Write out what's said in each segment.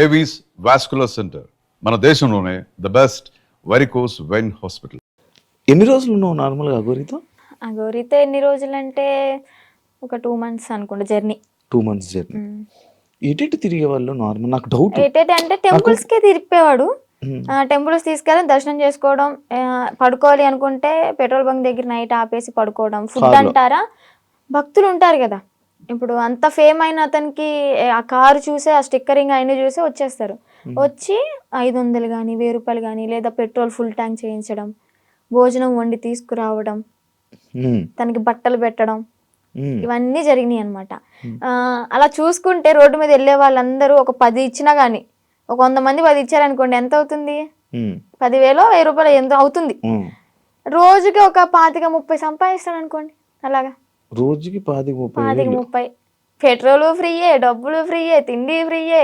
Avis vascular centre మన దేశంలోనే the best varicose vein hospital. ఎన్ని రోజులు ఉన్నావు నార్మల్గా అఘోరితో? అఘోరితో ఎన్ని రోజులంటే ఒక 2 months అనుకోండి జర్నీ. 2 months journey. ఎటు తిరిగే వాళ్ళు నార్మల్? నాకు డౌట్. ఎటైతే అంటే టెంపుల్స్కే తిరిపేవాడు. టెంపుల్స్ తీసుకెళ్ళి దర్శనం చేసుకోవడం, పడుకోవాలి అనుకుంటే పెట్రోల్ బంక్ దగ్గర నైట్ ఆపేసి పడుకోవడం. ఫుడ్ అంటారా, భక్తులు ఉంటారు కదా, ఇప్పుడు అంత ఫేమ్ అయిన అతనికి ఆ కారు చూసే, ఆ స్టిక్కరింగ్ అయిన చూసే వచ్చేస్తారు. వచ్చి 500 కానీ 1000 రూపాయలు కానీ, లేదా పెట్రోల్ ఫుల్ ట్యాంక్ చేయించడం, భోజనం వండి తీసుకురావడం, తనకి బట్టలు పెట్టడం, ఇవన్నీ జరిగినాయి అనమాట. అలా చూసుకుంటే రోడ్డు మీద వెళ్ళే వాళ్ళందరూ ఒక 10 ఇచ్చినా కానీ, ఒక 100 మంది 10 ఇచ్చారనుకోండి, ఎంత అవుతుంది? 10,000 1000 రూపాయలు ఎంత అవుతుంది? రోజుకి ఒక 25-30 సంపాదిస్తాడు అనుకోండి. అలాగా రోజుకి 25-30 పెట్రోల్ ఫ్రీయే, డబ్బులు ఫ్రీయే, తిండి ఫ్రీయే.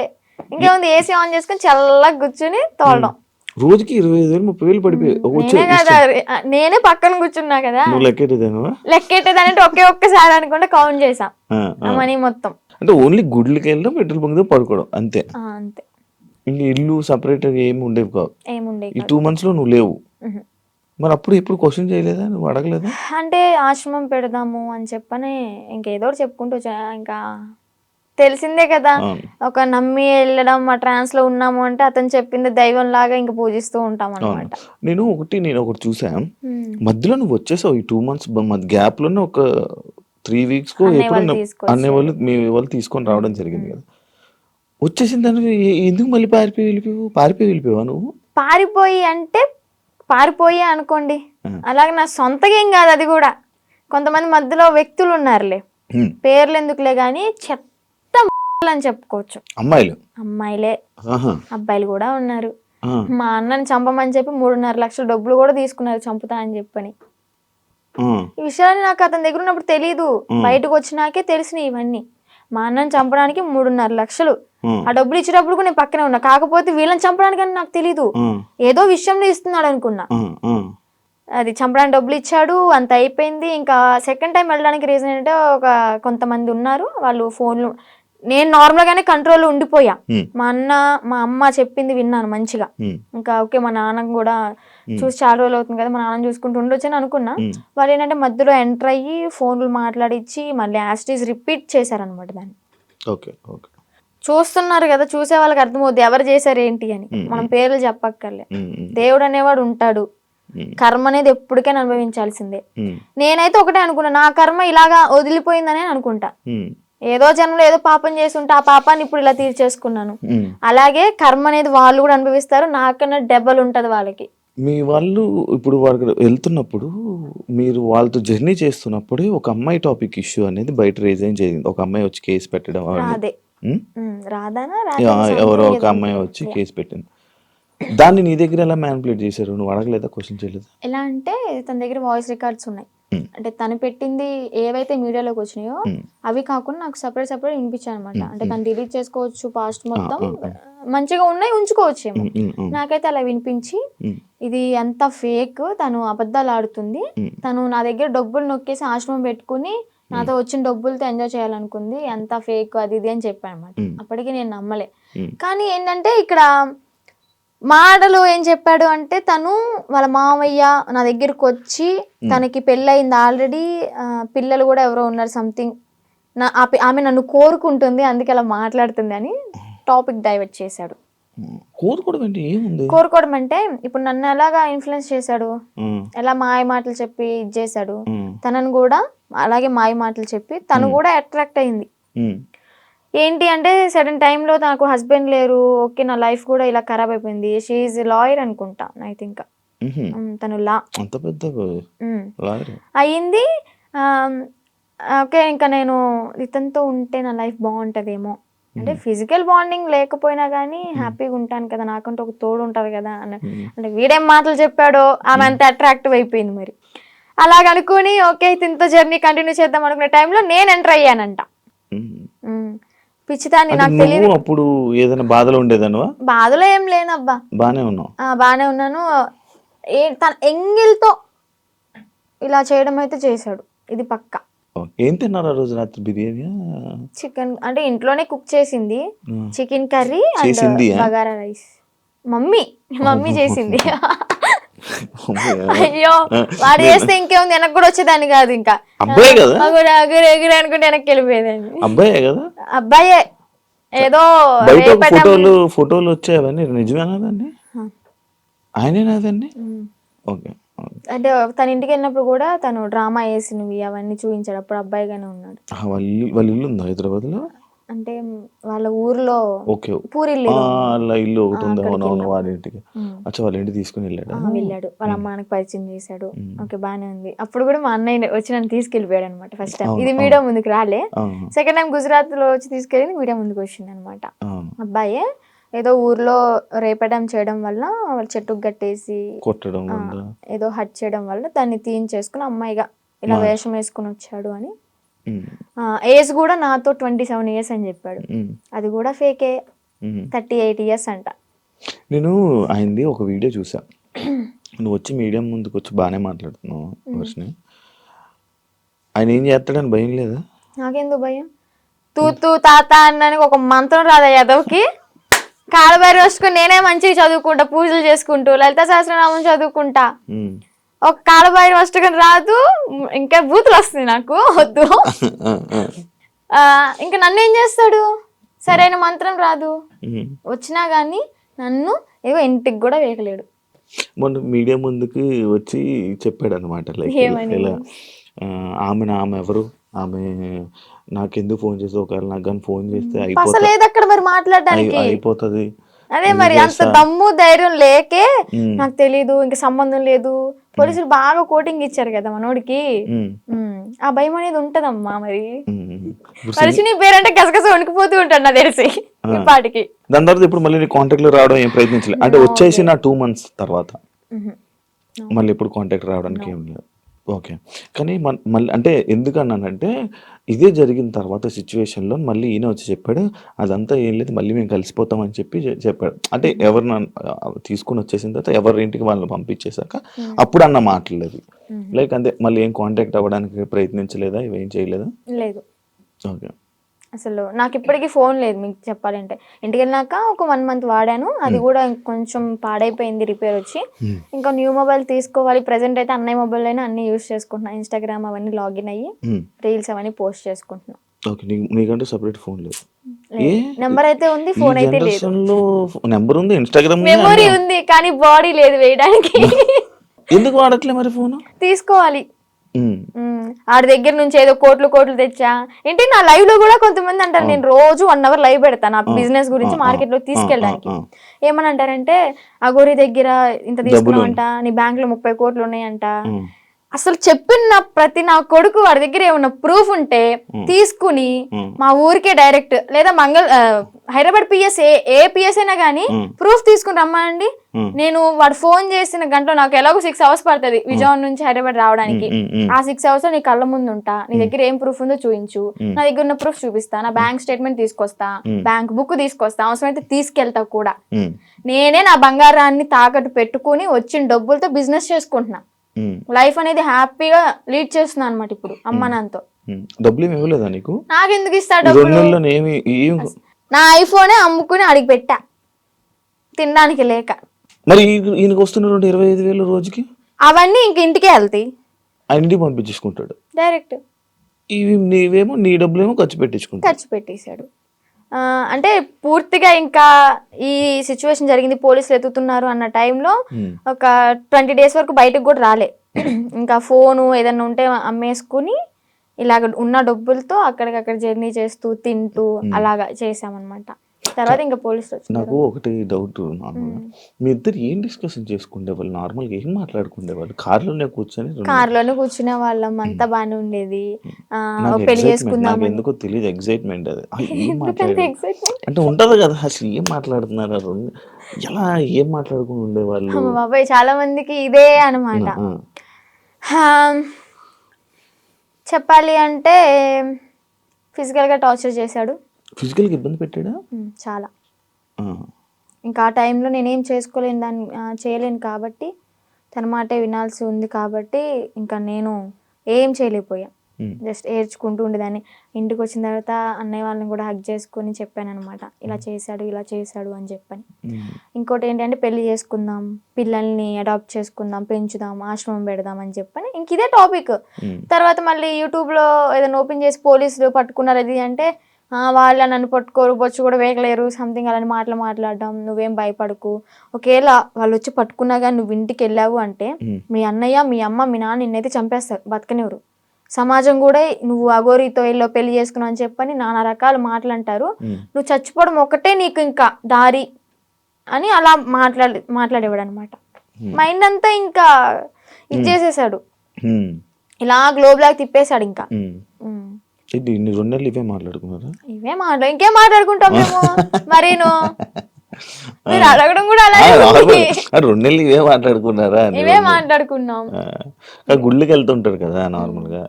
ఇంకేముంది, ఏసీ ఆన్ చేసుకుని చల్లగా కూర్చుని తోలడం. రోజుకి 25,000-30,000 పడిపోయి కదా, నేనే పక్కన కూర్చున్నా కదా. లెక్కెట్టేదానంటే ఒక్కసారి అనుకుంటే కౌంట్ చేసా మనీ మొత్తం. అంటే ఓన్లీ గుడ్లకి వెళ్ళడం, పెట్రోల్ బంక్ పడుకోవడం అంతే. అంతే. ఇంకా ఇల్లు సపరేట్ ఏమి ఉండేవి కావు. ఏముండేవి. ఈ 2 months లో నువ్వు లేవు. మరి అప్పుడు ఎప్పుడు క్వశ్చన్ చేయలేదా, నువ్వు అడగలేదా? అంటే ఆశ్రమం పెడదాము అని చెప్పని ఇంకేదో చెప్పుకుంటూ ఇంకా తెలిసిందే కదా, ఒక నమ్మి వెళ్ళడం, ఆ ట్రాన్స్ లో ఉన్నాము అంటే అతను చెప్పింది దైవం లాగా ఇంకా పూజిస్తూ ఉంటాం అనమాట. నేను ఒకటి చూసా, మధ్యలో నువ్వు వచ్చేసావు. ఈ 2 months గ్యాప్ లోనే ఒక 3 weeks అనే వాళ్ళు మీ వాళ్ళు తీసుకొని రావడం జరిగింది కదా. వచ్చేసిన దాన్ని ఎందుకు మళ్ళీ పారిపోయి వెళ్ళిపోయావా నువ్వు? పారిపోయి అనుకోండి, అలాగే నా సొంతగా ఏం కాదు. అది కూడా కొంతమంది మధ్యలో వ్యక్తులు ఉన్నారులే, పేర్లు ఎందుకులే గాని, చెత్త అని చెప్పుకోవచ్చు. అమ్మాయిలే, అబ్బాయిలు కూడా ఉన్నారు. మా అన్నని చంపమని చెప్పి 3.5 లక్షల డబ్బులు కూడా తీసుకున్నారు, చంపుతా అని చెప్పని. ఈ విషయాన్ని నాకు అతని దగ్గర ఉన్నప్పుడు తెలీదు, బయటకు వచ్చినాకే తెలిసినాయి ఇవన్నీ. మా అన్నని చంపడానికి 3.5 లక్షలు, ఆ డబ్బులు ఇచ్చేటప్పుడు కూడా నేను పక్కనే ఉన్నా. కాకపోతే వీళ్ళని చంపడానికి నాకు తెలీదు, ఏదో విషయంలో ఇస్తున్నాడు అనుకున్నా. అది చంపడానికి డబ్బులు ఇచ్చాడు, అంత అయిపోయింది. ఇంకా సెకండ్ టైం వెళ్ళడానికి రీజన్ ఏంటంటే, కొంతమంది ఉన్నారు, వాళ్ళు ఫోన్లు, నేను నార్మల్ గానే కంట్రోల్లో ఉండిపోయా. మా అమ్మ చెప్పింది విన్నాను మంచిగా. ఇంకా ఓకే, మా నాన్న కూడా చూసి చాలా రోజులు అవుతుంది కదా, మా నాన్న చూసుకుంటూ ఉండొచ్చు అని అనుకున్నా. వాళ్ళు ఏంటంటే మధ్యలో ఎంటర్ అయ్యి ఫోన్లు మాట్లాడిచ్చి మళ్ళీ యాస్టీస్ రిపీట్ చేశారనమాట దాన్ని. చూస్తున్నారు కదా, చూసే వాళ్ళకి అర్థమవుద్ది ఎవరు చేశారు ఏంటి అని. మనం పేర్లు చెప్పక్కర్లే. దేవుడు అనేవాడు ఉంటాడు, కర్మ అనేది ఎప్పటికైనా అనుభవించాల్సిందే. నేనైతే ఒకటే అనుకున్నా, నా కర్మ ఇలాగా వదిలిపోయిందనే అనుకుంటా. ఏదో జన్మలో ఏదో పాపం చేసి ఉంటే ఆ పాపాన్ని ఇప్పుడు ఇలా తీర్చేసుకున్నాను. అలాగే కర్మ అనేది వాళ్ళు కూడా అనుభవిస్తారు, నాకన్నా డబల్ ఉంటది వాళ్ళకి. మీ వాళ్ళు ఇప్పుడు వాళ్ళకి వెళ్తున్నప్పుడు, మీరు వాళ్ళతో జర్నీ చేస్తున్నప్పుడు ఒక అమ్మాయి టాపిక్ ఇష్యూ అనేది బయట రేజ్ జరిగింది. ఒక అమ్మాయి వచ్చి కేసు పెట్టడం, ఎవరో ఒక అమ్మాయి వచ్చి కేసు పెట్టింది. దాన్ని నీ దగ్గర ఎలా మ్యానిపులేట్ చేశారు? నువ్వు అడగలేదా, క్వశ్చన్ చేయలేదా? ఎలా అంటే తన దగ్గర వాయిస్ రికార్డ్స్ ఉన్నాయి. అంటే తను పెట్టింది ఏవైతే మీడియాలోకి వచ్చినాయో అవి కాకుండా నాకు సపరేట్ వినిపించాయి అనమాట. అంటే తను డిలీట్ చేసుకోవచ్చు, పాస్ట్ మొత్తం మంచిగా ఉన్నాయి ఉంచుకోవచ్చు ఏమో. నాకైతే అలా వినిపించి, ఇది అంత ఫేక్, తను అబద్ధాలు ఆడుతుంది, తను నా దగ్గర డబ్బులు నొక్కేసి ఆశ్రమం పెట్టుకుని నాతో వచ్చిన డబ్బులతో ఎంజాయ్ చేయాలనుకుంది, అంత ఫేక్ అది ఇది అని చెప్పాను అనమాట. అప్పటికి నేను నమ్మలే. కానీ ఏంటంటే ఇక్కడ మాటలు ఏం చెప్పాడు అంటే, తను వాళ్ళ మామయ్య నా దగ్గరకు వచ్చి, తనకి పెళ్ళయింది ఆల్రెడీ, పిల్లలు కూడా ఎవరో ఉన్నారు సంథింగ్, ఆమె నన్ను కోరుకుంటుంది అందుకే అలా మాట్లాడుతుంది అని టాపిక్ డైవర్ట్ చేశాడు. కోరుకోవడం అంటే ఇప్పుడు నన్ను ఎలాగా ఇన్ఫ్లుయెన్స్ చేశాడు, ఎలా మాయ మాటలు చెప్పి ఇది చేశాడు, తనను కూడా అలాగే మాయ మాటలు చెప్పి తను కూడా అట్రాక్ట్ అయింది. ఏంటి అంటే సడన్ టైంలో నాకు హస్బెండ్ లేరు, ఓకే నా లైఫ్ కూడా ఇలా ఖరాబ్ అయిపోయింది. షీఈ్ లాయర్ అనుకుంటా, ఐ థింక్. తను లా అయ్యింది. ఓకే, ఇంకా నేను ఇతనితో ఉంటే నా లైఫ్ బాగుంటదేమో, అంటే ఫిజికల్ బాండింగ్ లేకపోయినా కానీ హ్యాపీగా ఉంటాను కదా, నాకంటే ఒక తోడు ఉంటది కదా అన్న. అంటే వీడేం మాటలు చెప్పాడో ఆమె అంత అట్రాక్టివ్ అయిపోయింది. మరి అలాగనుకుని ఓకే ఇతనితో జర్నీ కంటిన్యూ చేద్దాం అనుకునే టైంలో నేను ఎంటర్ అయ్యానంట. పిచ్చిదాన్ని, నాకు తెలియదు. అప్పుడు ఏదైనా బాధలో ఉండేదానివా? బాధలో ఏం లేనబ్బా, బానే ఉన్నావు. బానే ఉన్నాను. తన ఎంగిల్తో ఇలా చేయడం అయితే చేశాడు, ఇది పక్క. ఏం తిన్నారు ఆ రోజు రాత్రి? బిర్యానీ? చికెన్ అంటే ఇంట్లోనే కుక్ చేసింది, చికెన్ కర్రీ అండ్ చేసింది బగారా రైస్. మమ్మీ చేసింది. అయ్యో వాడు చేస్తే ఇంకేముంది, వెనక్కి కూడా వచ్చేదాన్ని కాదు. ఇంకా అబ్బాయి కదా, ఎగురు అనుకుంటే వెనక్కి వెళ్ళిపోయేదాన్ని. అబ్బాయే కదా, అబ్బాయే. ఏదో బయట ఫోటోలు వచ్చాయి, అవన్నీ నిజమేనా? దాన్ని ఆయనేనా దాన్ని? ఓకే. అంటే తన ఇంటికి వెళ్ళినప్పుడు కూడా తను డ్రామా వేసినవి అవన్నీ చూపించాడు. అప్పుడు అబ్బాయిగానే ఉన్నాడు. వాళ్ళ ఇల్లు ఉందా హైదరాబాద్ లో? అంటే వాళ్ళ ఊర్లో పూరిల్లు ఇల్లు ఒకటి ఉంది. అవునవును, వాళ్ళ ఇంటికి. అచ్చా, వాళ్ళ ఇంటికి తీసుకుని వెళ్ళాడు. వాళ్ళ అమ్మానికి పరిచయం చేశాడు. ఓకే, బానే ఉంది. అప్పుడు కూడా మా అన్నయ్య వచ్చి నన్ను తీసుకెళ్ళిపోయాడు అనమాట. ఫస్ట్ టైం ఇది మీడియా ముందుకు రాలే. సెకండ్ టైం గుజరాత్ లో వచ్చి తీసుకెళ్ళి మీడియా ముందుకు వచ్చింది అనమాట. అబ్బాయే ఏదో ఊర్లో రేపడం చేయడం వల్ల వాళ్ళు చెట్టుకు కట్టేసి కొట్టడం, ఏదో హట్ చేయడం వల్ల దాన్ని తీయించేసుకుని అమ్మాయిగా ఇలా వేషం వేసుకుని వచ్చాడు అని. ఏజ్ కూడా నాతో 27 years అని చెప్పాడు. అది కూడా ఫేకే, 38 years అంట. నేను ఆయనది ఒక వీడియో చూసా. నువ్వు వచ్చి మీడియా ముందుకు వచ్చి బాగానే మాట్లాడుతున్నావు వర్షిని. ఆయన ఏం చేస్తాడని భయం లేదా? నాకెందుకు భయం? తూ తాత అన్నానికి ఒక మంత్రం రాదా యాదవ్కి? కాలబారి వస్తుకుని నేనే మంచిగా చదువుకుంటా, పూజలు చేసుకుంటూ లలిత సహస్రనామం చదువుకుంటా. ఒక కాలబారి వస్తుకుని రాదు, ఇంకా బూతులు వస్తుంది నాకు, వద్దు. ఇంకా నన్ను ఏం చేస్తాడు? సరైన మంత్రం రాదు, వచ్చినా గానీ నన్ను ఏవో ఇంటికి కూడా వేయలేడు. మొన్న మీడియా ముందుకి వచ్చి చెప్పాడు అనమాట, లైక్ ఇలా ఆమె ఎవరు, ఆమె నాకెందుకు ఫోన్ చేసి, ఒకవేళ నాకు కానీ ఫోన్ చేస్తే అయిపోతుంది. అదే మరి అంత దమ్ము ధైర్యం లేకే నాకు తెలీదు, ఇంకా సంబంధం లేదు. పోలీసులు బాగా కోటింగ్ ఇచ్చారు కదా మనోడికి, ఆ భయం అనేది ఉంటదమ్మా. మరి మనిషి నీ పేరంటే గసగస వణికిపోతూ ఉంటాడు నాకు తెలిసి పాటికి. దాని తర్వాత ఇప్పుడు మళ్ళీ కాంటాక్ట్ లో రావడం ఏం ప్రయత్నించలేదు అంటే? వచ్చేసి నా 2 months తర్వాత మళ్ళీ ఇప్పుడు కాంటాక్ట్ రావడానికి ఏం లేదు. ఓకే. కానీ మళ్ళీ అంటే ఎందుకన్నానంటే, ఇదే జరిగిన తర్వాత సిచ్యువేషన్లో మళ్ళీ ఈయన వచ్చి చెప్పాడు, అదంతా ఏం లేదు, మళ్ళీ మేము కలిసిపోతామని చెప్పాడు. అంటే ఎవరిని తీసుకుని వచ్చేసిన తర్వాత ఎవరి ఇంటికి వాళ్ళని పంపించేశాక అప్పుడు అన్న మాటలేదు. లైక్ అంతే, మళ్ళీ ఏం కాంటాక్ట్ అవ్వడానికి ప్రయత్నించలేదా, ఇవేం చేయలేదా? లేదు. ఓకే. అసలు నాకు ఇప్పటికీ ఫోన్ లేదు మీకు చెప్పాలంటే. ఇంటికి వెళ్ళినాక ఒక 1 month వాడాను, అది కూడా కొంచెం పాడైపోయింది, రిపేర్ వచ్చి. ఇంకా న్యూ మొబైల్ తీసుకోవాలి. ప్రెసెంట్ అయితే అన్నయ్య మొబైల్ అయినా అన్ని యూజ్ చేసుకుంటున్నా, ఇన్స్టాగ్రామ్ అవన్నీ లాగిన్ అయ్యి రీల్స్ అవన్నీ పోస్ట్ చేసుకుంటున్నా. నీకంటే సెపరేట్ ఫోన్ లేదు? నెంబర్ అయితే ఉంది, ఫోన్ అయితే లేదు. నెంబర్ ఉంది, ఇన్స్టాగ్రామ్ మెమొరీ ఉంది, కానీ బాడీ లేదు వేయడానికి. ఎందుకు వాడట్లే మరి ఫోన్? తీసుకోవాలి. ఆడి దగ్గర నుంచి ఏదో కోట్లు తెచ్చా ఏంటి. నా లైవ్ లో కూడా కొంతమంది అంటారు, నేను రోజు 1 hour లైవ్ పెడతాను నా బిజినెస్ గురించి మార్కెట్ లో తీసుకెళ్ళడానికి. ఏమని అంటారంటే, అగోరి దగ్గర ఇంత తీసుకున్నావంట, నీ బ్యాంక్ లో 30 crores ఉన్నాయంట. అసలు చెప్పిన ప్రతి నా కొడుకు వాడి దగ్గర ఏమన్నా ప్రూఫ్ ఉంటే తీసుకుని మా ఊరికే డైరెక్ట్, లేదా హైదరాబాద్ పిఎస్ ఏ పిఎస్ అయినా కానీ ప్రూఫ్ తీసుకుని రమ్మండి. నేను వాడు ఫోన్ చేసిన గంటలో నాకు ఎలాగో 6 hours పడుతుంది విజయవాడ నుంచి హైదరాబాద్ రావడానికి. ఆ 6 hours నీ కళ్ళ ముందు ఉంటా, నీ దగ్గర ఏం ప్రూఫ్ ఉందో చూపించు, నా దగ్గర ఉన్న ప్రూఫ్ చూపిస్తా, నా బ్యాంక్ స్టేట్మెంట్ తీసుకొస్తా, బ్యాంక్ బుక్ తీసుకొస్తా, అవసరమైతే తీసుకెళ్తా కూడా. నేనే నా బంగారాన్ని తాకట్టు పెట్టుకుని వచ్చిన డబ్బులతో బిజినెస్ చేసుకుంటున్నా. లైఫ్ అనేది హ్యాపీగా లీడ్ చేస్తున్నా అనమాట ఇప్పుడు అమ్మ నాన్నతో. డబ్బులు ఏమి ఇవ్వలేదా నీకు? నాకెందుకు ఇస్తాడు డబ్బులు? నా ఐఫోనే అమ్ముకుని అడిగి పెట్టా తినడానికి లేక. మరి ఈయనకి వస్తున్న 25,000 రోజుకి అవన్నీ ఇంక ఇంటికే వెళ్తాయి, ఇంటికి పంపించేసుకుంటాడు డైరెక్ట్. ఇవి నీవేమో నీ డబ్బులేమో ఖర్చు పెట్టేశాడు. అంటే పూర్తిగా ఇంకా ఈ సిచ్యువేషన్ జరిగింది, పోలీసులు ఎత్తుతున్నారు అన్న టైంలో ఒక 20 days వరకు బయటకు కూడా రాలే. ఇంకా ఫోను ఏదన్నా ఉంటే అమ్మేసుకుని ఇలాగ ఉన్న డబ్బులతో అక్కడికక్కడ జర్నీ చేస్తూ తింటూ అలాగా చేసామన్నమాట. తర్వాత ఇంకా పోలీసులు వచ్చారు. నాకు ఒకటి డౌట్, నార్మల్గా మీ ఇద్దరు ఏం డిస్కషన్ చేసుకునేవాళ్ళు? నార్మల్గా ఏం మాట్లాడుకునేవాళ్ళు? కార్లోనే కూర్చునే వాళ్ళం, అంతా బాగానే ఉండేది. పెళ్లి చేసుకుందాం ఎందుకో తెలియదు, ఎక్సైట్మెంట్ అది. అంటే ఉంటది కదా, అసలు ఏం మాట్లాడుతున్నారు, ఎలా ఏం మాట్లాడుకుని ఉండేవాళ్ళు? బాబాయ్ చాలా మందికి ఇదే అనమాట. చెప్పాలి అంటే ఫిజికల్గా టార్చర్ చేశాడు. ఫిజికల్గా ఇబ్బంది పెట్టాడా? చాలా. ఇంకా ఆ టైంలో నేనేం చేయలేను కాబట్టి, తన మాటే వినాల్సి ఉంది కాబట్టి ఇంకా నేను ఏం చేయలేకపోయా. జస్ట్ ఏడ్చుకుంటూ ఉండేదాన్ని. ఇంటికి వచ్చిన తర్వాత అన్నయ్య వాళ్ళని కూడా హగ్ చేసుకుని చెప్పాను అనమాట, ఇలా చేశాడు అని చెప్పని. ఇంకోటి ఏంటంటే పెళ్లి చేసుకుందాం, పిల్లల్ని అడాప్ట్ చేసుకుందాం, పెంచుదాం, ఆశ్రమం పెడదాం అని చెప్పని ఇంక ఇదే టాపిక్. తర్వాత మళ్ళీ యూట్యూబ్లో ఏదైనా ఓపెన్ చేసి పోలీసులు పట్టుకున్నారు అది అంటే, వాళ్ళ నన్ను పట్టుకోరు, బొచ్చు కూడా వేయలేరు, సంథింగ్ అలాంటి మాటలు మాట్లాడడం. నువ్వేం భయపడకు, ఒకవేళ వాళ్ళు వచ్చి పట్టుకున్నా కానీ నువ్వు ఇంటికి వెళ్ళావు అంటే మీ అన్నయ్య, మీ అమ్మ, మీ నాన్న నిన్నైతే చంపేస్తారు, బతకనివ్వరు. సమాజం కూడా నువ్వు అఘోరితో వెళ్ళో పెళ్లి చేసుకున్నావు అని చెప్పని నానా రకాల మాటలు అంటారు. నువ్వు చచ్చిపోవడం ఒకటే నీకు ఇంకా దారి అని అలా మాట్లాడేవాడు అనమాట. మైండ్ అంతా ఇంకా ఇది చేసేసాడు, ఇలా గ్లోబ్ లాగా తిప్పేశాడు. ఇంకా ఇవే మాట్లాడుకున్నారా? ఇంకేం మాట్లాడుకుంటాం మేము మరీను. మీరు అడగడం కూడా అలాగే 2 నెలలు ఇవే మాట్లాడుకున్నారా? ఇవే మాట్లాడుకున్నాం. గుళ్ళకి వెళ్తుంటారు కదా నార్మల్ గా,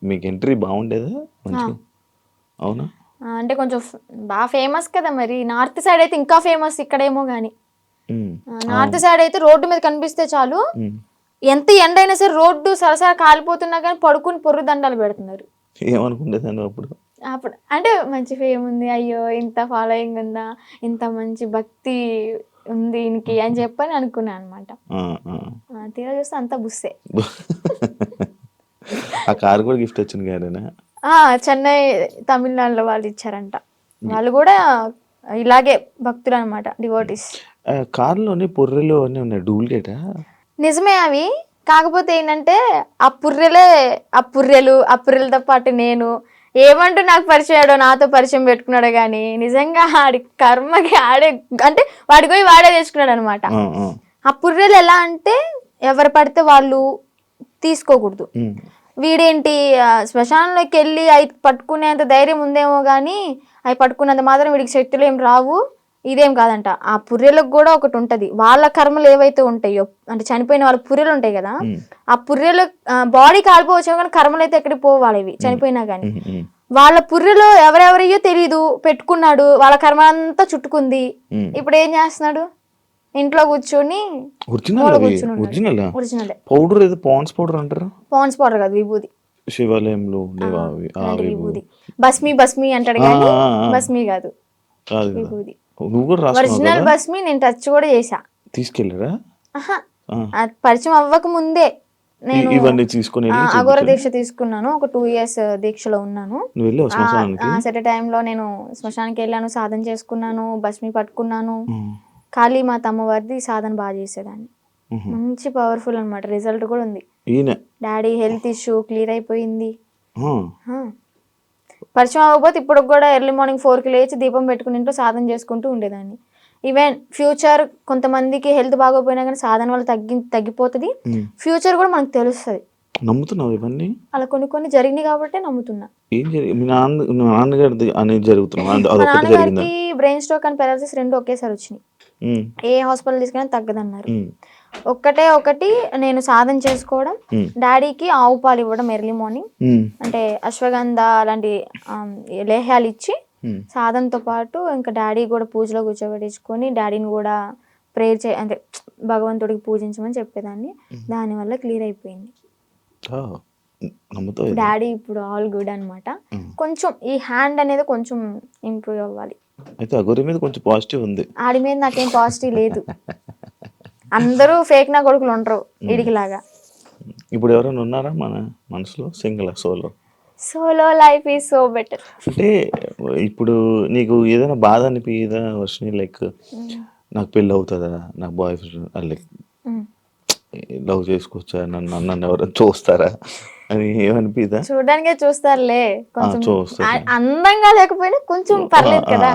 మీకు ఎంట్రీ బాగుండేదా? అవునా? అంటే కొంచెం బాగా ఫేమస్ కదా, మరి నార్త్ సైడ్ అయితే ఇంకా ఫేమస్, ఇక్కడేమో గానీ నార్త్ సైడ్ అయితే రోడ్డు మీద కనిపిస్తే చాలు, ఎంత ఎండ అయినా సరే రోడ్డు సరసర కాలిపోతున్నా కానీ పడుకుని పొర్రు దండాలు పెడుతున్నారు. ఏమనుకుంటేదాన్ని అప్పుడు అంటే మంచి ఫేమ్ ఉంది, అయ్యో ఇంత ఫాలోయింగ్ ఉందా, ఇంత మంచి భక్తి ఉంది ఈయనకి అని చెప్పని అనుకున్నాను అనమాట. తీరా చూస్తే అంతా బుస్సే. ఆ కారు కూడా గిఫ్ట్ వచ్చింది గారేనా? చెన్నై తమిళనాడులో వాళ్ళు ఇచ్చారంట. వాళ్ళు కూడా ఇలాగే భక్తులు అనమాట, డివోటీస్. కారులోని పొర్రెలు అన్నీ ఉన్నాయి, డూప్లికేటా? నిజమే అవి. కాకపోతే ఏంటంటే ఆ పుర్రెలతో పాటు నేను ఏమంటూ నాకు పరిచయాడో, నాతో పరిచయం పెట్టుకున్నాడో కానీ నిజంగా ఆడి కర్మకి ఆడే అంటే వాడికి పోయి వాడే తెచ్చుకున్నాడు అనమాట. ఆ పుర్రెలు ఎలా అంటే ఎవరు పడితే వాళ్ళు తీసుకోకూడదు. వీడేంటి శ్మశానంలోకి వెళ్ళి అవి పట్టుకునేంత ధైర్యం ఉందేమో కానీ అవి పట్టుకున్నంత మాత్రం వీడికి శక్తులు ఏం రావు. ఇదేం కాదంట, ఆ పుర్రెలకు కూడా ఒకటి ఉంటది, వాళ్ళ కర్మలు ఏవైతే ఉంటాయో, అంటే చనిపోయిన వాళ్ళ పుర్రెలు ఉంటాయి కదా, ఆ పుర్రెలు బాడీ కాలిపోవచ్చు కానీ కర్మలు అయితే ఎక్కడికి పోవాలి ఇవి చనిపోయినా కానీ. వాళ్ళ పుర్రెలో ఎవరెవరియో తెలీదు పెట్టుకున్నాడు, వాళ్ళ కర్మ అంతా చుట్టుకుంది. ఇప్పుడు ఏం చేస్తున్నాడు, ఇంట్లో కూర్చొని ఒరిజినల్ పౌడర్ ఏదో పాండ్స్ పౌడర్ అంటారు. పాండ్స్ పౌడర్ కాదు, విభూది. శివాలయంలో విభూది, భస్మి అంటాడు కానీ భస్మి కాదు, విభూది. ఒరిజినల్ భస్మి నేను టచ్ కూడా చేసా. తీసుకెళ్ళరా? పరిచయం అవ్వక ముందే నేను ఇవన్నీ తీసుకుని అఘోర దీక్ష తీసుకున్నాను. ఒక 2 years దీక్షలో ఉన్నాను. సెట్ టైంలో నేను శ్మశానానికి వెళ్ళాను, సాధన చేసుకున్నాను, భస్మి పట్టుకున్నాను. కాళీ మాత అమ్మవారిది సాధన బాగా చేసేదాన్ని, మంచి పవర్ఫుల్ అనమాట. రిజల్ట్ కూడా ఉంది. డాడీ హెల్త్ ఇష్యూ క్లియర్ అయిపోయింది. పరిచయం అవ్వకపోతే ఇప్పుడు కూడా ఎర్లీ మార్నింగ్ 4కి లేచి దీపం పెట్టుకుని ఇంట్లో సాధన చేసుకుంటూ ఉండేదాన్ని. ఈవెన్ ఫ్యూచర్ కొంతమందికి హెల్త్ బాగోపోయినా కానీ సాధన వల్ల తగ్గిపోతుంది. ఫ్యూచర్ కూడా మనకు తెలుస్తుంది. నమ్ముతున్నావు ఇవన్నీ? అలా కొన్ని జరిగినాయి కాబట్టి నమ్ముతున్నా. నాన్నగారికి బ్రెయిన్ స్ట్రోక్ అండ్ పెరాలసిస్ 2 ఒకేసారి వచ్చినాయి. ఏ హాస్పిటల్ తీసుకున్నా తగ్గదన్నారు. ఒకటి నేను సాధన చేసుకోవడం, డాడీకి ఆవు పాలు ఇవ్వడం ఎర్లీ మార్నింగ్, అంటే అశ్వగంధ అలాంటి లేహ్యాలు ఇచ్చి సాధనతో పాటు ఇంకా డాడీ కూడా పూజలో కూర్చోబెట్టించుకొని డాడీని కూడా ప్రేయర్ అంటే భగవంతుడికి పూజించమని చెప్పేదాన్ని. దానివల్ల క్లియర్ అయిపోయింది. డాడీ ఇప్పుడు ఆల్ గుడ్ అనమాట. కొంచెం ఈ హ్యాండ్ అనేది కొంచెం ఇంప్రూవ్ అవ్వాలి. అయితే అఘోరి మీద కొంచెం పాజిటివ్ ఉంది, ఆడి మీద నాకేం పాజిటివ్ లేదు. అందరూ ఫేక్ నా కొడుకులు ఉండరు వీడికి లాగా. ఇప్పుడు ఎవరైనా ఉన్నారా మన మనసులో? Single solo life is so better. అంటే ఇప్పుడు నీకు ఏదైనా బాధ అనిపించదా వర్షిని, లైక్ నాకు పెళ్ళి అవుతుందా, నాకు బాయ్ ఫ్రెండ్ లైక్ లవ్ చేసుకోవచ్చా, నన్ను ఎవరైనా చూస్తారా అని ఏమనిపిదా? చూడడానికే చూస్తారులే, కొంచెం అందంగా లేకపోయినా కొంచెం పర్లేదు కదా,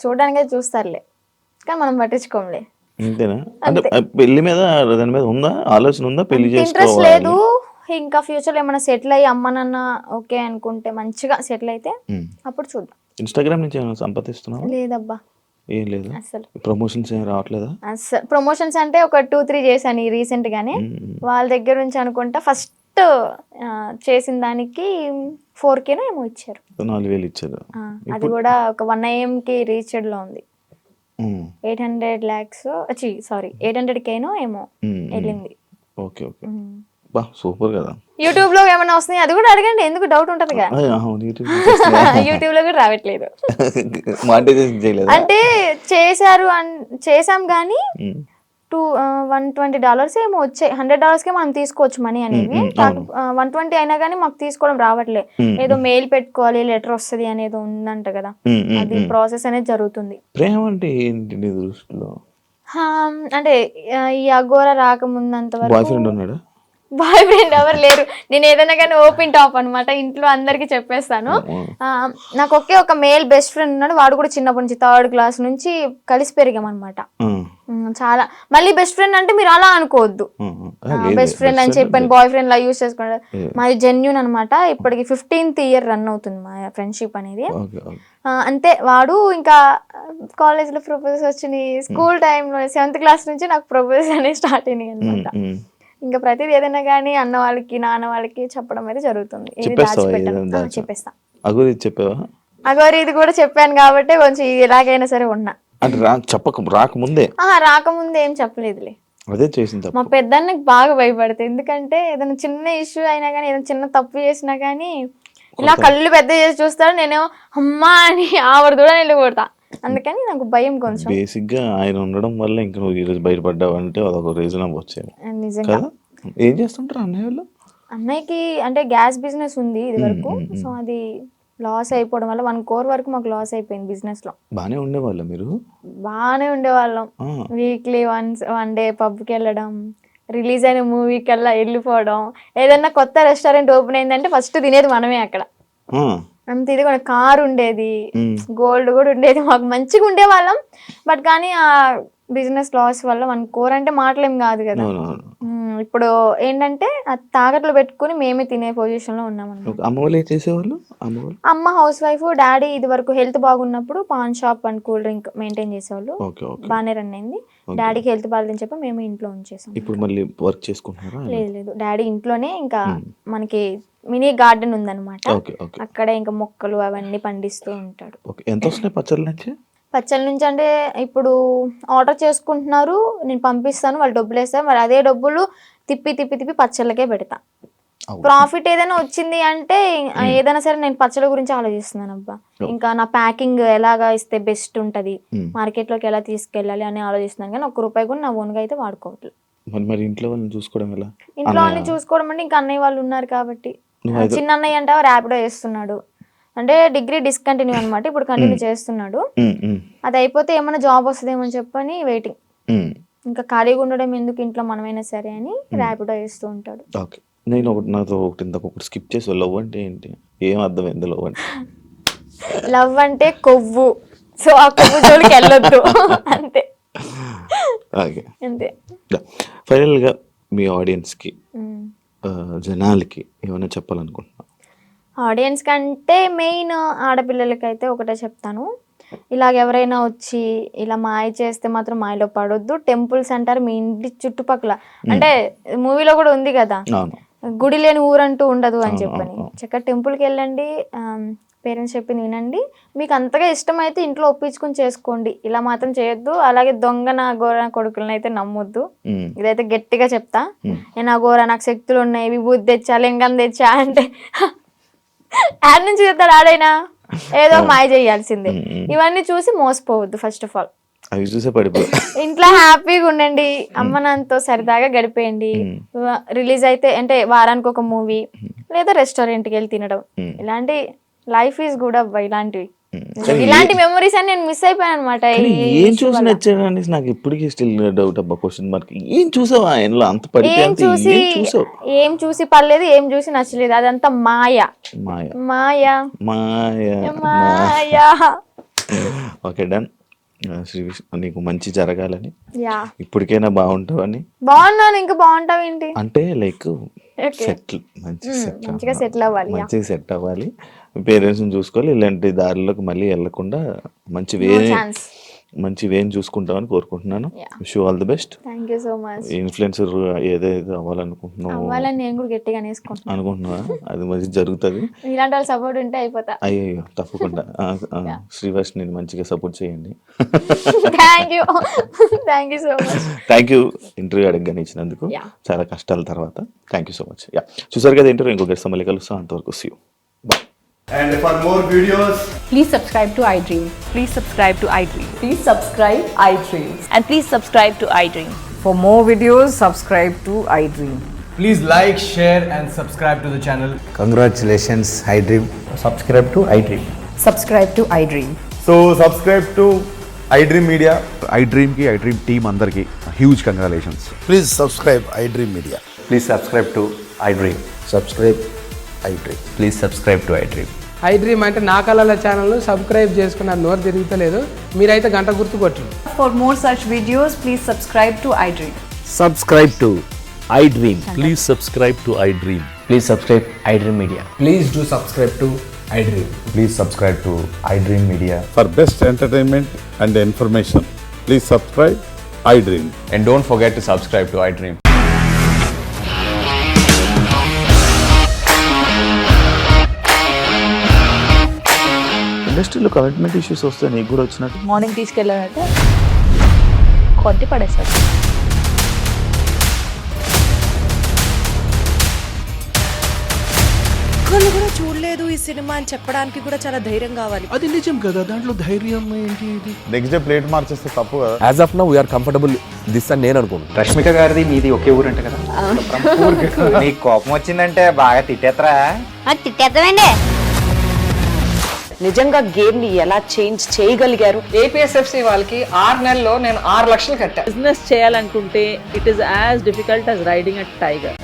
చూడడానికే చూస్తారులే కానీ మనం పట్టించుకోంలే. అంతేనా? అంటే పెళ్లి మీద దాని మీద ఉందా ఆలోచన, ఉందా పెళ్లి ఇంట్రెస్ట్ లేదు. ఇంకా ఫ్యూచర్ లో ఏమైనా సెటిల్ అయ్యి అమ్మ నాన్న ఓకే అనుకుంటే మంచిగా సెటిల్ అయితే అప్పుడు చూద్దాం. ఇన్స్టాగ్రామ్ నుంచి ఏమైనా సంపాదిస్తున్నావా? లేదబ్బా, ఏం లేదు. అసలు ప్రమోషన్స్ ఏం రావట్లేదా? అసలు ప్రమోషన్స్ అంటే ఒక 2-3 చేశాను రీసెంట్ గానే. వాళ్ళ దగ్గర నుంచి అనుకుంటా ఫస్ట్ చేసిన దానికి 4K ఏమో ఇచ్చారు, 4,000 ఇచ్చారు. అది కూడా ఒక 1 AM కి రీచ్డ్ లో ఉంది. 800 lakhs 800K ఏమో వెళ్ళింది. ఓకే ఓకే, బా సూపర్ కదా. యూట్యూబ్ లో ఏమైనా వస్తున్నాయి అది కూడా అడగండి, ఎందుకు డౌట్ ఉంటదిగా. యూట్యూబ్ లో కూడా రావట్లేదు. మానిటైజేషన్ చేయలేదు అంటే చేసాం కానీ $120 ఏమో వచ్చాయి. $100కే మనం తీసుకోవచ్చు మనీ అనేవి. $120 అయినా కానీ మాకు తీసుకోవడం రావట్లే. ఏదో మెయిల్ పెట్టుకోవాలి, లెటర్ వస్తుంది అనేది ఉందంట కదా, అది ప్రాసెస్ అనేది జరుగుతుంది. ప్రేమ అంటే ఏంటి నీ దృష్టిలో? అంటే ఈ అఘోరా రాకముందంత బాయ్ వరకు ఫ్రెండ్ ఉన్నాడా? బాయ్ ఫ్రెండ్ ఎవరు లేరు. నేను ఏదైనా కానీ ఓపెన్ టాప్ అనమాట, ఇంట్లో అందరికి చెప్పేస్తాను. నాకు ఒకే ఒక మేల్ బెస్ట్ ఫ్రెండ్ ఉన్నాడు, వాడు కూడా చిన్నప్పటి నుంచి 3rd క్లాస్ నుంచి కలిసి పెరిగామన్నమాట. చాలా మళ్ళీ బెస్ట్ ఫ్రెండ్ అంటే మీరు అలా అనుకోవద్దు, బెస్ట్ ఫ్రెండ్ అని చెప్పాను బాయ్ ఫ్రెండ్ లా యూజ్ చేసుకున్నాడు. మాది జెన్యూన్ అనమాట. ఇప్పటికి 15th year రన్ అవుతుంది మా ఫ్రెండ్షిప్ అనేది. అంతే, వాడు ఇంకా కాలేజ్ లో ప్రపోజల్స్ వచ్చినాయి, స్కూల్ టైంలో 7th క్లాస్ నుంచి నాకు ప్రపోజల్స్ అనేవి స్టార్ట్ అయినాయి అనమాట. ఇంకా ప్రతిదీ ఏదైనా కానీ అన్న వాళ్ళకి నాన్న వాళ్ళకి చెప్పడం అయితే జరుగుతుంది. చెప్పేస్తా. అగోరి ఇది కూడా చెప్పాను కాబట్టి కొంచెం ఎలాగైనా సరే ఉన్నా. రాకముందే ఏం చెప్పలేదులే. అదే చేసింది. మా పెద్దన్నకి బాగా భయపడతాయి, ఎందుకంటే ఏదైనా చిన్న ఇష్యూ అయినా కానీ ఏదైనా చిన్న తప్పు చేసినా కానీ ఇలా కళ్ళు పెద్ద చేసి చూస్తాడు. నేనేమో అమ్మా అని ఆవిడ కూడా వెళ్ళిపోతా. అందుకని నాకు భయం కొంచెం. బేసిక్ గా ఆయన ఉండడం వల్ల ఇంకా నువ్వు ఈరోజు బయటపడ్డావు అంటే అదొక రీజన్ అవ్వచ్చేమో. నిజంగా. ఏం చేస్తుంటారు అన్నయ్య వాళ్ళు? అన్నయ్యకి అంటే గ్యాస్ బిజినెస్ ఉంది ఇది వరకు. సో అది లాస్ అయిపోవడం వల్ల 1 crore వరకు మాకు లాస్ అయిపోయింది బిజినెస్ లో. బానే ఉండేవాళ్ళ మీరు? బానే ఉండేవాళ్ళం. వీక్లీ వన్ డే పబ్కి వెళ్ళడం, రిలీజ్ అయిన మూవీకి వెళ్ళిపోవడం, ఏదన్నా కొత్త రెస్టారెంట్ ఓపెన్ అయిందంటే ఫస్ట్ తినేది మనమే అక్కడ. అంత ఇది కూడా కార్ ఉండేది, గోల్డ్ కూడా ఉండేది, మాకు మంచిగా ఉండేవాళ్ళం. బట్ కానీ ఆ బిజినెస్ లాస్ వల్ల 1 crore అంటే మాటలేం కాదు కదా. ఇప్పుడు ఏంటంటే తాకట్లు పెట్టుకుని మేమే తినే పొజిషన్ లో ఉన్నాం అన్నమాట. అమ్మ వాళ్ళు ఏం చేసేవాళ్ళు? అమ్మ హౌస్ వైఫ్, డాడీ ఇది వరకు హెల్త్ బాగున్నప్పుడు pan shop and cool drink maintain చేసేవాళ్ళు. బాగానే రన్ అయింది. డాడీకి హెల్త్ బాగాలేదని చెప్పి మేము ఇంట్లో ఉంచేసాం. ఇప్పుడు మళ్ళీ వర్క్ చేసుకుంటున్నారా? లేదు, డాడీ ఇంట్లోనే ఇంకా మనకి మినీ గార్డెన్ ఉందన్నమాట, అక్కడే ఇంకా మొక్కలు అవన్నీ పండిస్తూ ఉంటాడు. ఎంత వస్తున్నాయి పచ్చళ్ళ నుంచి? పచ్చళ్ళ నుంచి అంటే ఇప్పుడు ఆర్డర్ చేసుకుంటున్నారు, నేను పంపిస్తాను, వాళ్ళు డబ్బులు వేస్తారు, మరి అదే డబ్బులు తిప్పి పచ్చళ్ళకే పెడతా. ప్రాఫిట్ ఏదైనా వచ్చింది అంటే ఏదైనా సరే నేను పచ్చళ్ళ గురించి ఆలోచిస్తున్నాను. అబ్బా ఇంకా నా ప్యాకింగ్ ఎలాగా ఇస్తే బెస్ట్ ఉంటది, మార్కెట్ లోకి ఎలా తీసుకెళ్ళాలి అని ఆలోచిస్తున్నాను. కానీ ₹1 కూడా నా ఓన్గా అయితే వాడుకోవట్లేదు. మరి ఇంట్లో వాళ్ళని చూసుకోవడం ఎలా? ఇంట్లో వాళ్ళని చూసుకోవడం అంటే ఇంకా అన్నయ్య వాళ్ళు ఉన్నారు కాబట్టి. చిన్న అన్నయ్య అంటే ర్యాపిడో చేస్తున్నాడు, అంటే డిగ్రీ డిస్కంటిన్యూ అనమాట, ఇప్పుడు కంటిన్యూ చేస్తున్నాడు. అది అయిపోతే ఏమైనా జాబ్ వస్తుందేమో చెప్పని వెయిటింగ్. ఇంకా ఖాళీగా ఉండడం ఎందుకు ఇంట్లో, మనమైనా సరే అని ర్యాపిడో చేస్తూ ఉంటాడు. నేను నాతో ఒకటి స్కిప్ చేసి, లవ్ అంటే ఏంటి? ఏం అర్థమైంది లవ్ అంటే? లవ్ అంటే కొవ్వు, సో ఆ కొవ్వు జోలికి వెళ్ళొద్దు అంతే. అంతే. ఫైనల్ గా మీ ఆడియన్స్ కి, జనాలకి ఏమైనా చెప్పాలనుకుంటున్నా? ఆడియన్స్ కంటే మెయిన్ ఆడపిల్లలకి అయితే ఒకటే చెప్తాను, ఇలాగ ఎవరైనా వచ్చి ఇలా మాయ చేస్తే మాత్రం మాయలో పడొద్దు. టెంపుల్స్ అంటారు మీ ఇంటి చుట్టుపక్కల, అంటే మూవీలో కూడా ఉంది కదా, గుడి లేని ఊరంటూ ఉండదు అని చెప్పని. చక్కగా టెంపుల్కి వెళ్ళండి, పేరెంట్స్ చెప్పింది వినండి, మీకు అంతగా ఇష్టమైతే ఇంట్లో ఒప్పించుకుని చేసుకోండి, ఇలా మాత్రం చేయొద్దు. అలాగే దొంగ గోర కొడుకులను అయితే నమ్మొద్దు, ఇదైతే గట్టిగా చెప్తా. నేను ఆ గోర నాకు శక్తులు ఉన్నాయి, విభూతి తెచ్చా, లింగం తెచ్చా అంటే యాడ్ నుంచి చెప్తాడు ఆడైనా, ఏదో మాయ చేయాల్సిందే. ఇవన్నీ చూసి మోసపోవద్దు. ఫస్ట్ ఆఫ్ ఆల్ ఇంట్లో హ్యాపీగా ఉండండి, అమ్మ నాన్నతో సరదాగా గడిపేయండి. రిలీజ్ అయితే అంటే వారానికి ఒక మూవీ లేదా రెస్టారెంట్కి వెళ్ళి తినడం, ఇలాంటి లైఫ్ ఈజ్ గుడ్ అబ్బా. ఇలాంటి మెమరీస్ అని నేను మిస్ అయిపోయాను అనమాట. ఏం చూసి నచ్చాడని నాకు ఇప్పటికీ స్టిల్ డౌట్ అబ్బా, క్వశ్చన్ మార్క్. ఏం చూసావు ఆయనలో అంత పడితే? ఏం చూసి పర్లేదు, ఏం చూసి నచ్చలేదు, అదంతా మాయ మాయ మాయ మాయ. Okay, done. శ్రీ విష్ణు, నీకు మంచి జరగాలని, ఇప్పటికైనా బాగుంటావని. బాగున్నాను, ఇంకా బాగుంటావు ఏంటి అంటే లైక్ సెటిల్, మంచిగా సెటిల్ అవ్వాలి, మంచిగా సెట్ అవ్వాలి, పేరెంట్స్ ని చూసుకోవాలి, ఇలాంటి దారిలోకి మళ్ళీ వెళ్లకుండా మంచి వేరే మంచి వేని చూసుకుంటామని కోరుకుంటున్నాను. Yeah. Wish you all the best. Thank you so much. Influencer ఏదైతే అవ్వాలనుకుంటున్నావు అవ్వాలని నేను కూడా గట్టిగా నేసుకుంటున్నాను. అనుకుంటున్నావా అది మంచి జరుగుతుంది. ఇలాంటి వాళ్ళ సపోర్ట్ ఉంటే అయిపోతా. అయ్యో తప్పకుండా శ్రీవాస్ నేను మంచిగా సపోర్ట్ చేయండి. Thank you so much. Thank you interview అడగగానే ఇచ్చినందుకు. Yeah. చాలా కష్టాల తర్వాత thank you so much. Yeah చూసారు కదా ఇంటర్వ్యూ. ఇంకొకటి మళ్ళీ కలుస్తాం. అంతవరకు see you. And for more videos, Please subscribe to iDream. Please subscribe to iDream. Please subscribe iDream. And please subscribe to iDream. For more videos, subscribe to iDream. please like, share, and subscribe to the channel. Congratulations, iDream. Subscribe to iDream. Subscribe to iDream. So subscribe to iDream Media. iDream ki iDream team andarki huge congratulations. Please subscribe iDream Media. Please subscribe to iDream. Subscribe iDream. Please subscribe to iDream. iDream అంటే నా కళల channel subscribe చేసుకున్నారు. నోరు తిరుగుతలేదు. మీరైతే గంట గుర్తు కొట్టండి. For more such videos, please subscribe to iDream. Subscribe to iDream. Please subscribe to iDream. Please subscribe iDream Media. Please do subscribe to iDream. Please subscribe to iDream Media. For best entertainment and information, please subscribe iDream. And don't forget to subscribe to iDream. ఇండస్ట్రీలో commitment issues వస్తే నీకు కూడా వచ్చినట్టు. Morning తీసుకెళ్ళాలంటే కొట్టి పడేస్తారు. ఒక్కళ్ళు కూడా చూడలేదు ఈ సినిమా అని చెప్పడానికి కూడా చాలా ధైర్యం కావాలి. అది నిజం కదా, దాంట్లో ధైర్యం ఏంటి? ఇది నెక్స్ట్ డే ప్లేట్ మార్చేస్తే తప్పు కదా. As of now, we are comfortable this అని నేను అనుకుంటున్నాను. రష్మిక గారిది మీది ఒకే ఊరంట కదా. నీకు కోపం వచ్చిందంటే బాగా తిట్టేత్తరా? తిట్టేద్దామండి. నిజంగా గేమ్ ని ఎలా చేంజ్ చేయగలిగారు? ఏపీఎస్ఎఫ్సి వాళ్ళకి 6 నెలల్లో నేను 6 లక్షలు కట్టా. బిజినెస్ చేయాలనుకుంటే it is as difficult as riding a tiger.